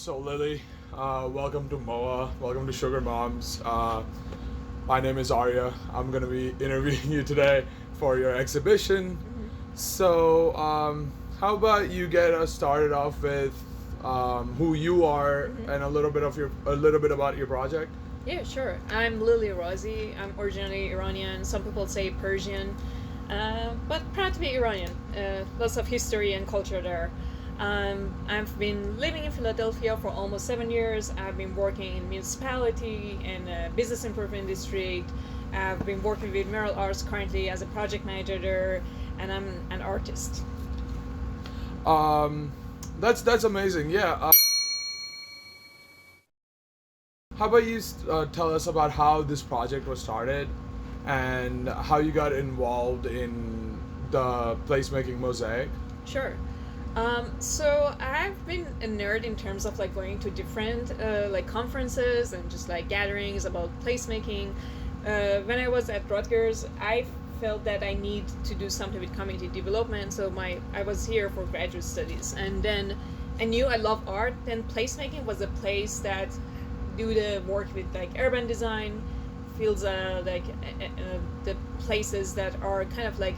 So Lily, welcome to MOA. Welcome to Sugar Moms. My name is Arya. I'm gonna be interviewing you today for your exhibition. So, how about you get us started off with who you are and a little bit about your project? Yeah, sure. I'm Lili Razi. I'm originally Iranian. Some people say Persian, but proud to be Iranian. Lots of history and culture there. I've been living in Philadelphia for almost 7 years. I've been working in municipality and business improvement district. I've been working with Mural Arts currently as a project manager there, and I'm an artist. Um, that's amazing. Yeah. How about you tell us about how this project was started and how you got involved in the placemaking mosaic? Sure. So I've been a nerd in terms of like going to different like conferences and just like gatherings about placemaking. When I was at Rutgers, I felt that I need to do something with community development. So I was here for graduate studies, and then I knew I love art. Then placemaking was a place that do the work with like urban design, feels the places that are kind of like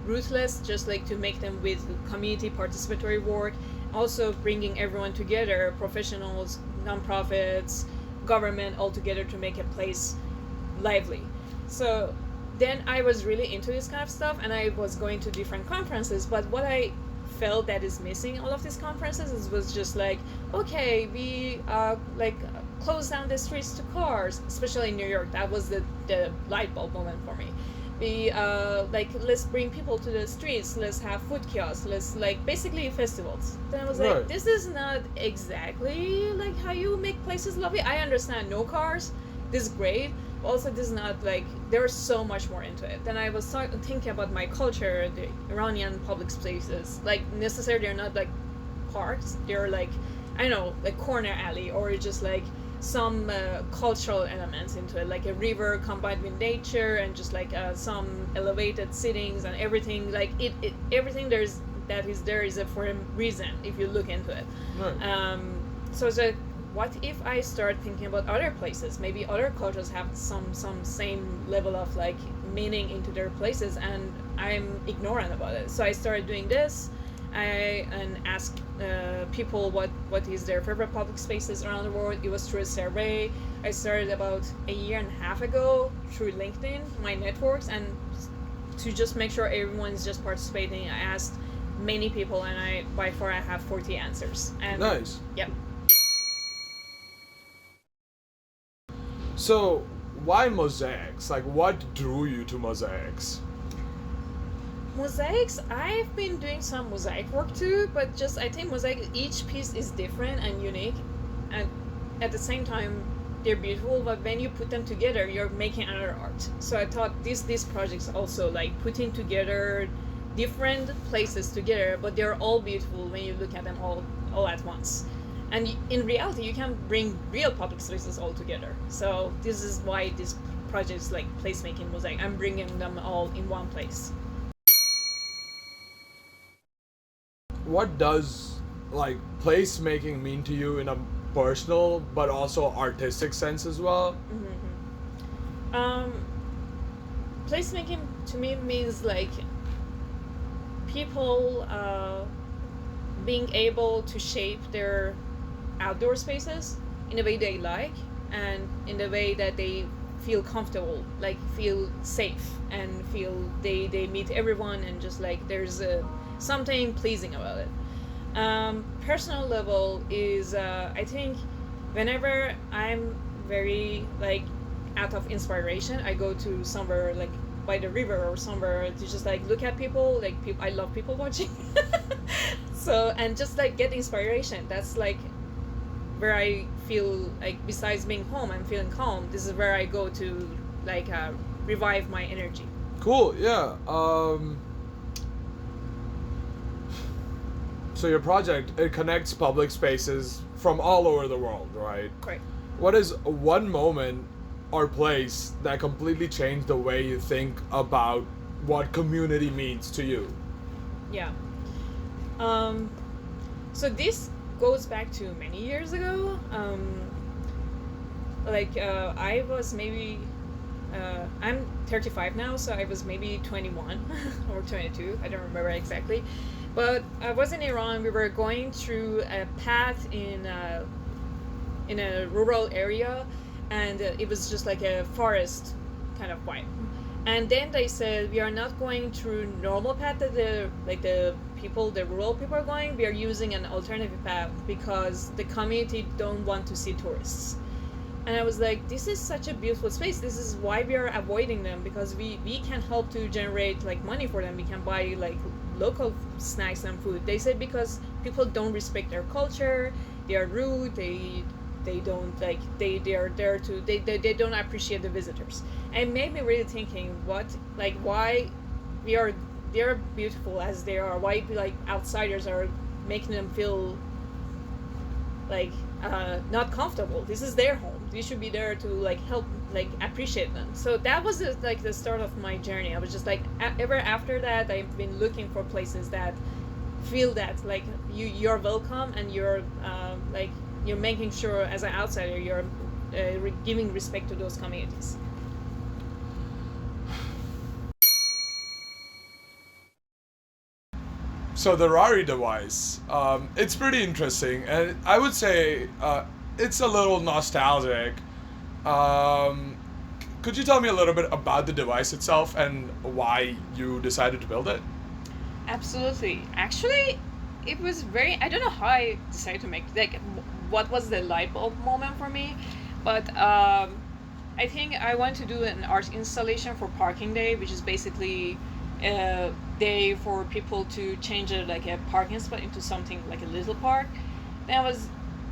ruthless, just like to make them with community participatory work, also bringing everyone together, professionals, nonprofits, government, all together to make a place lively. So then I was really into this kind of stuff, and I was going to different conferences, but what I felt that is missing all of these conferences was just like, okay, we close down the streets to cars, especially in New York. That was the light bulb moment for me. We let's bring people to the streets, let's have food kiosks, let's like basically festivals. Then I was Right. like, this is not exactly like how you make places lovely. I understand no cars, this is great, but also this is not like, there's so much more into it. Then I was thinking about my culture, the Iranian public spaces, like necessarily they're not like parks, they're like, I don't know, like corner alley, or just like some cultural elements into it, like a river combined with nature, and just like some elevated sittings and everything. Like everything there is a for a reason if you look into it. Right. So it's like, what if I start thinking about other places? Maybe other cultures have some same level of like meaning into their places, and I'm ignorant about it. So I started doing this. And asked people what is their favorite public spaces around the world. It was through a survey. I started about a year and a half ago through LinkedIn, my networks, and to just make sure everyone's just participating, I asked many people, and by far I have 40 answers. And Nice. yeah. So, why mosaics? Like, what drew you to mosaics? Mosaics, I've been doing some mosaic work too, but just I think mosaic, each piece is different and unique, and at the same time they're beautiful, but when you put them together you're making another art. So I thought these projects also like putting together different places together, but they're all beautiful when you look at them all at once. And in reality you can bring real public spaces all together. So this is why this project is like placemaking mosaic. I'm bringing them all in one place. What does like placemaking mean to you in a personal but also artistic sense as well? Um, Placemaking to me means like people being able to shape their outdoor spaces in a way they like, and in the way that they feel comfortable, like feel safe, and feel they meet everyone, and just like there's something pleasing about it. Personal level is I think whenever I'm very like out of inspiration, I go to somewhere like by the river or somewhere to just like look at people. Like people, I love people watching. So, and just like get inspiration. That's like where I feel like, besides being home, I'm feeling calm. This is where I go to like revive my energy. Cool. Yeah. So your project, it connects public spaces from all over the world, right? Correct. What is one moment or place that completely changed the way you think about what community means to you? Yeah. Um, so this goes back to many years ago. I was maybe I'm 35 now, so I was maybe 21 or 22. I don't remember exactly, but I was in Iran. We were going through a path in a rural area, and it was just like a forest kind of vibe. And then they said we are not going through normal path that the rural people are going. We are using an alternative path because the community don't want to see tourists. And I was like, this is such a beautiful space. This is why we are avoiding them, because we can help to generate like money for them. We can buy like local snacks and food. They said because people don't respect their culture, they are rude, they don't like they are there to they don't appreciate the visitors. And it made me really thinking what like why we are they're beautiful as they are, why like outsiders are making them feel like not comfortable. This is their home. We should be there to like help, like appreciate them. So that was like the start of my journey. I was just like ever after that I've been looking for places that feel that like you're welcome, and you're like you're making sure as an outsider you're giving respect to those communities. So the Rari device, it's pretty interesting, and I would say it's a little nostalgic. Could you tell me a little bit about the device itself and why you decided to build it? Absolutely. Actually, it was very. I don't know how I decided to make like what was the light bulb moment for me, but I think I wanted to do an art installation for Parking Day, which is basically a day for people to change like a parking spot into something like a little park. Then I was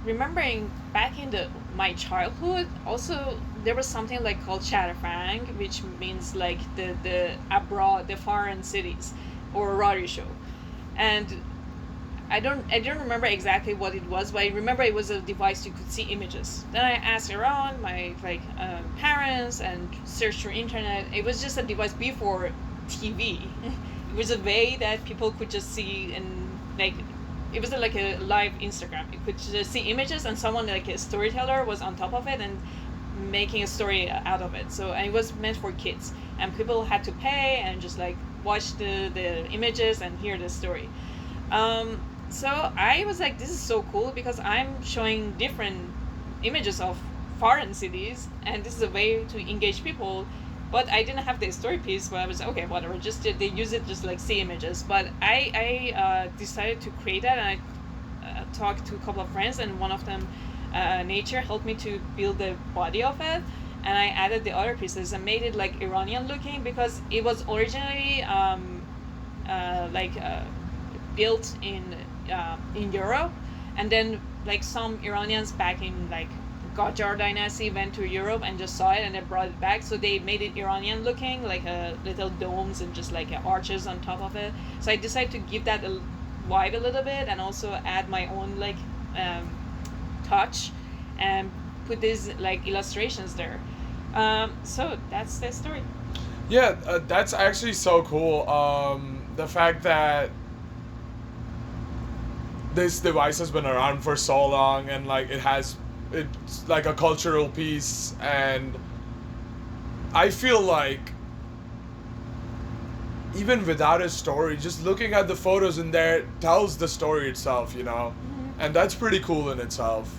remembering back in the my childhood. Also, there was something like called Chatterfang, which means like the abroad, the foreign cities, or Rari show, and I don't remember exactly what it was, but I remember it was a device you could see images. Then I asked around my parents and searched through internet. It was just a device before TV. It was a way that people could just see, and like it was like a live Instagram. You could just see images, and someone like a storyteller was on top of it and making a story out of it. So and it was meant for kids, and people had to pay and just like watch the images and hear the story. So I was like, this is so cool because I'm showing different images of foreign cities, and this is a way to engage people. But I didn't have the story piece, but I was okay, whatever. Just they use it just like see images. But I decided to create that, and I talked to a couple of friends, and one of them, Nature, helped me to build the body of it, and I added the other pieces and made it like Iranian looking because it was originally like built in Europe, and then like some Iranians back in like Qajar dynasty went to Europe and just saw it and they brought it back, so they made it Iranian looking, like little domes and just like arches on top of it. So I decided to give that a vibe a little bit and also add my own like touch and put these like illustrations there. So that's the story. Yeah, that's actually so cool. The fact that this device has been around for so long, and like it's like a cultural piece, and I feel like even without a story, just looking at the photos in there tells the story itself, and that's pretty cool in itself.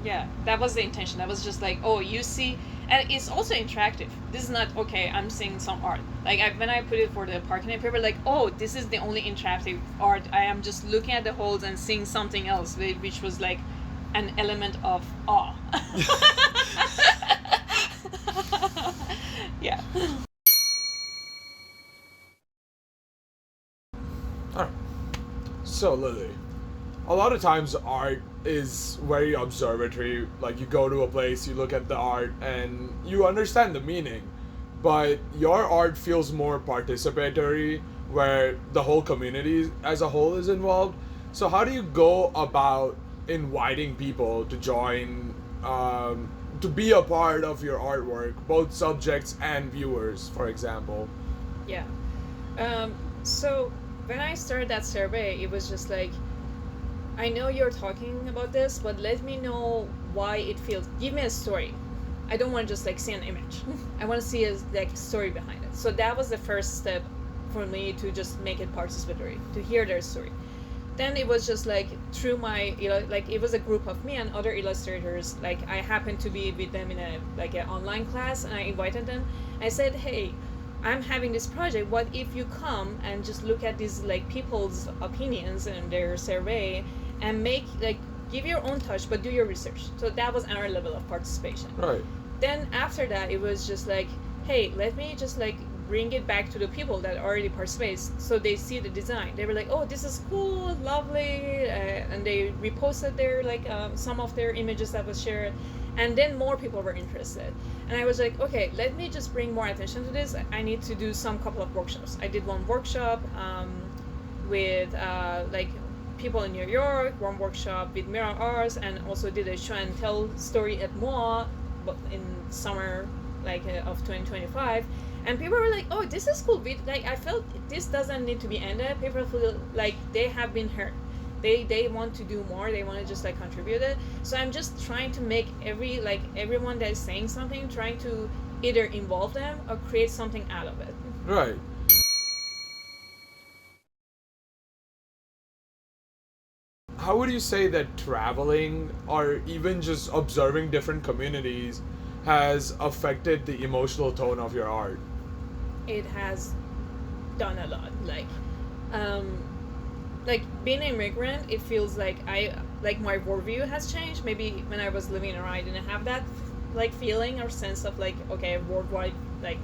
Yeah, that was the intention. That was just like, oh, you see, and it's also interactive. This is not okay. I'm seeing some art. Like when I put it for the parking lot paper, like, oh, this is the only interactive art. I am just looking at the holes and seeing something else, which was like an element of awe. Yeah. Alright. So Lily, a lot of times art is very observatory. Like you go to a place, you look at the art, and you understand the meaning. But your art feels more participatory, where the whole community as a whole is involved. So how do you go about inviting people to join, to be a part of your artwork, both subjects and viewers, for example? Yeah. So when I started that survey, it was just like I know you're talking about this, but let me know why it feels. Give me a story. I don't want to just like see an image. I want to see a like story behind it. So that was the first step for me to just make it participatory, to hear their story. Then it was just like through my like it was a group of me and other illustrators. Like I happened to be with them in a like an online class, and I invited them. I said, hey, I'm having this project. What if you come and just look at these like people's opinions and their survey, and make like give your own touch, but do your research. So that was another level of participation. Right. Then after that, it was just like, hey, let me just like bring it back to the people that already participate, so they see the design. They were like, oh, this is cool, lovely, and they reposted their like some of their images that was shared, and then more people were interested. And I was like, okay, let me just bring more attention to this. I need to do some couple of workshops. I did one workshop with like people in New York, one workshop with mirror arts, and also did a show and tell story at MOA in summer like of 2025. And people were like, oh, this is cool. Like I felt this doesn't need to be ended. People feel like they have been heard. They want to do more. They want to just like contribute it. So I'm just trying to make everyone that is saying something, trying to either involve them or create something out of it. Right. How would you say that traveling or even just observing different communities has affected the emotional tone of your art? It has done a lot. Like being an immigrant, it feels like my worldview has changed. Maybe when I was living in Iran, I didn't have that like feeling or sense of like, okay, worldwide like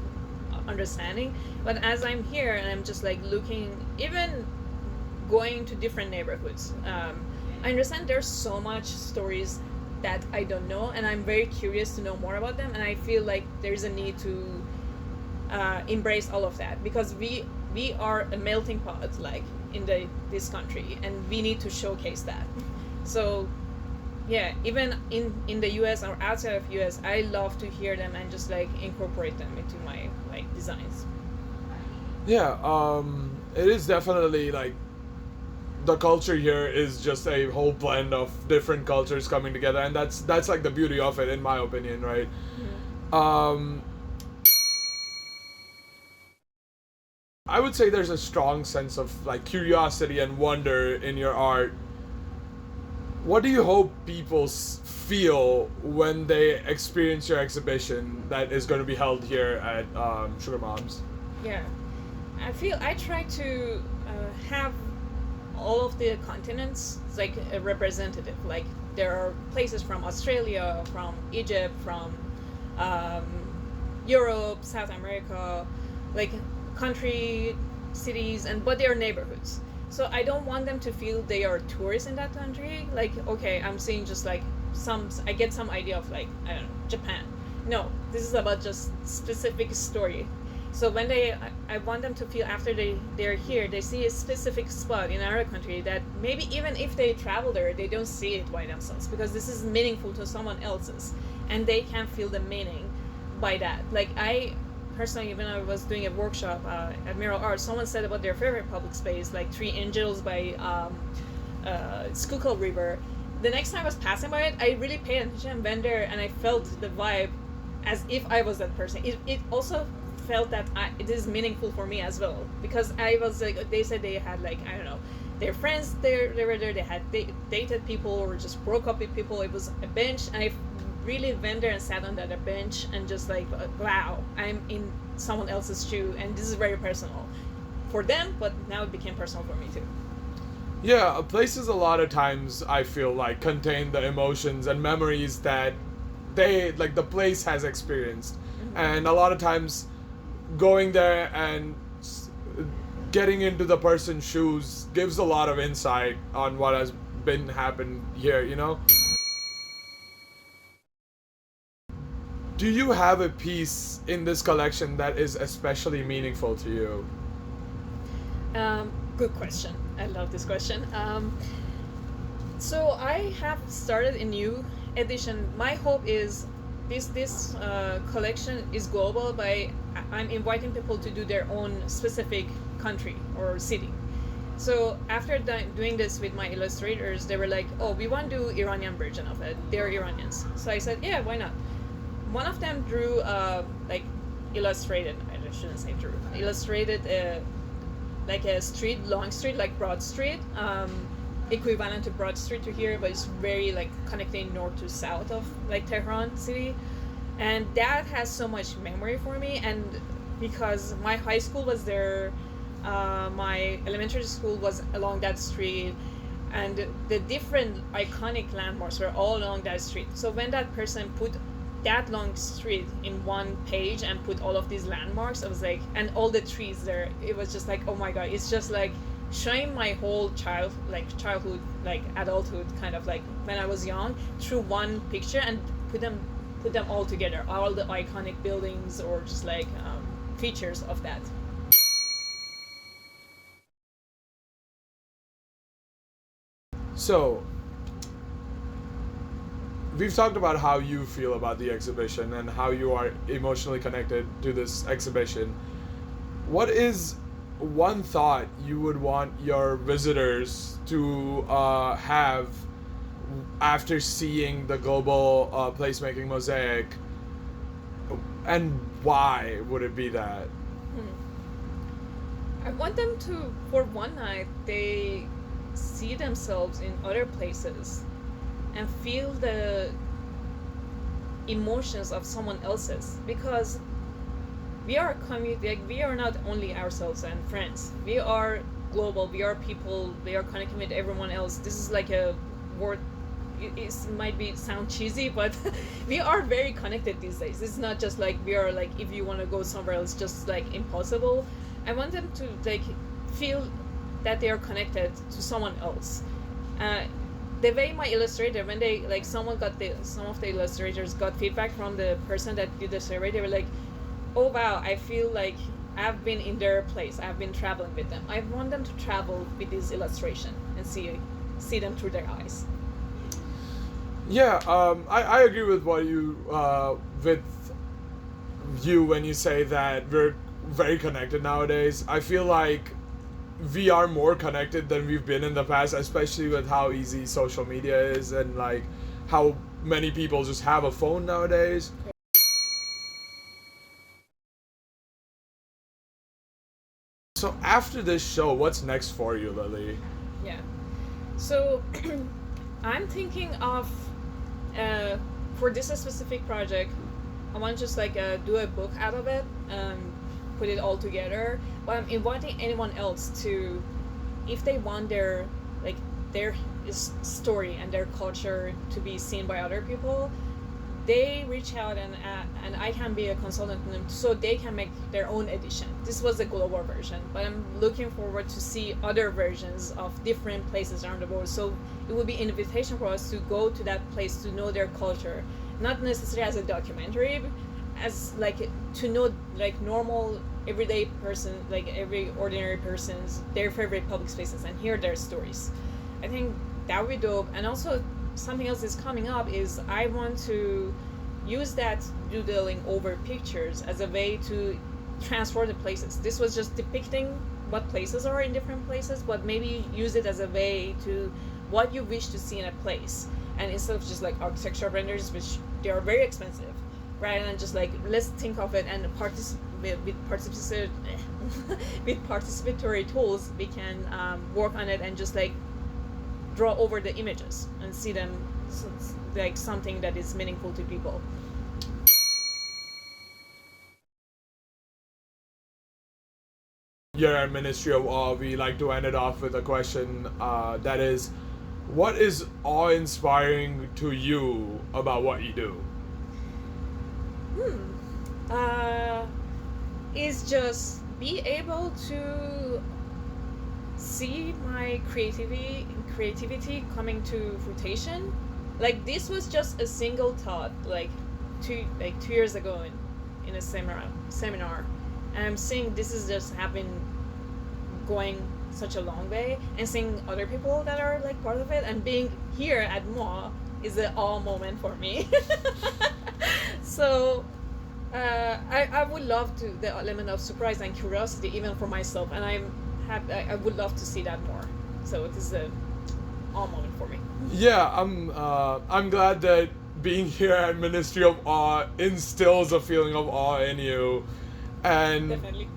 understanding. But as I'm here and I'm just like looking, even going to different neighborhoods, I understand there's so much stories that I don't know, and I'm very curious to know more about them. And I feel like there's a need to embrace all of that, because we are a melting pot like in this country, and we need to showcase that. So yeah, even in the US or outside of US, I love to hear them and just like incorporate them into my like designs. Yeah, it is definitely like the culture here is just a whole blend of different cultures coming together, and that's like the beauty of it, in my opinion, right? Um, I would say there's a strong sense of like curiosity and wonder in your art. What do you hope people feel when they experience your exhibition that is going to be held here at Sugar Moms? Yeah, I try to have all of the continents like a representative. Like there are places from Australia, from Egypt, from um, Europe, South America, like country, cities, but they are neighborhoods. So I don't want them to feel they are tourists in that country. Like, okay, I'm seeing just like I get some idea of like, I don't know, Japan. No, this is about just specific story. So when I want them to feel after they're here, they see a specific spot in our country that maybe even if they travel there, they don't see it by themselves, because this is meaningful to someone else's, and they can feel the meaning by that. Like I personally, when I was doing a workshop at Mural Art, someone said about their favorite public space, like Three Angels by Schuylkill River. The next time I was passing by it, I really paid attention and went there, and I felt the vibe as if I was that person. It also felt that it is meaningful for me as well, because I was like, they said they had like, I don't know, their friends they were there, they had dated people or just broke up with people. It was a bench, and I really went there and sat on that bench and just like, wow, I'm in someone else's shoe, and this is very personal for them, but now it became personal for me too. Yeah, places a lot of times I feel like contain the emotions and memories that the place has experienced. And a lot of times going there and getting into the person's shoes gives a lot of insight on what has been happened here, you know? Do you have a piece in this collection that is especially meaningful to you? Good question. I love this question. So I have started a new edition. My hope is this collection is global. I'm inviting people to do their own specific country or city. So after doing this with my illustrators, they were like, "Oh, we want to do Iranian version of it. They're Iranians." So I said, "Yeah, why not?" One of them drew like illustrated. I shouldn't say drew. Illustrated like a street, long street, like Broad Street, equivalent to Broad Street to here, but it's very like connecting north to south of like Tehran city, and that has so much memory for me. And because my high school was there, my elementary school was along that street, and the different iconic landmarks were all along that street. So when that person put that long street in one page and put all of these landmarks, I was like, and all the trees there, it was just like, oh my god, it's just like showing my whole childhood, like adulthood, kind of like when I was young, through one picture, and put them all together, all the iconic buildings or just like features of that. So, we've talked about how you feel about the exhibition and how you are emotionally connected to this exhibition. What is one thought you would want your visitors to have after seeing the Global Placemaking Mosaic, and why would it be that? I want them to, for one night, they see themselves in other places and feel the emotions of someone else's, because we are a community, like we are not only ourselves and friends, we are global, we are people, we are connected with everyone else. This is like a word, it might be sound cheesy, but we are very connected these days. It's not just like we are like, if you want to go somewhere else, just like impossible. I want them to like feel that they are connected to someone else. The way my illustrator, when they like some of the illustrators got feedback from the person that did the survey, they were like, oh wow, I feel like I've been in their place, I've been traveling with them. I want them to travel with this illustration and see them through their eyes. Yeah, I agree with what you with you when you say that we're very connected nowadays. I feel like we are more connected than we've been in the past, especially with how easy social media is and like how many people just have a phone nowadays. So after this show, what's next for you, Lily? Yeah. So I'm thinking of for this specific project, I want to just like do a book out of it, put it all together. But I'm inviting anyone else to, if they want their like their story and their culture to be seen by other people, they reach out and I can be a consultant to them so they can make their own edition. This was the global version, but I'm looking forward to see other versions of different places around the world. So it would be an invitation for us to go to that place to know their culture, not necessarily as a documentary, as like to know like normal everyday person, like every ordinary person's their favorite public spaces and hear their stories. I think that would be dope. And also something else is coming up is I want to use that doodling over pictures as a way to transfer the places. This was just depicting what places are in different places, but maybe use it as a way to what you wish to see in a place. And instead of just like architectural renders, which they are very expensive, rather than just like let's think of it and with participatory tools, we can work on it and just like draw over the images and see them like something that is meaningful to people. Here at Ministry of Awe, we like to end it off with a question that is, what is awe-inspiring to you about what you do? Is just be able to see my creativity coming to fruition. Like this was just a single thought like 2 years ago in a seminar, and I'm seeing this is just having going such a long way, and seeing other people that are like part of it, and being here at MOA is an all moment for me. So I would love to the element of surprise and curiosity even for myself, and I'm I would love to see that more. So this is a all moment for me. Yeah, I'm glad that being here at Ministry of Awe instills a feeling of awe in you. And Definitely.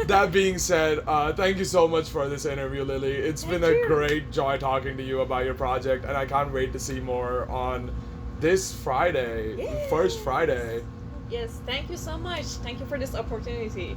that being said, thank you so much for this interview, Lily. It's been Thank a you. great joy talking to you about your project, and I can't wait to see more on this Friday, Yes. first Friday. Yes, thank you so much. Thank you for this opportunity.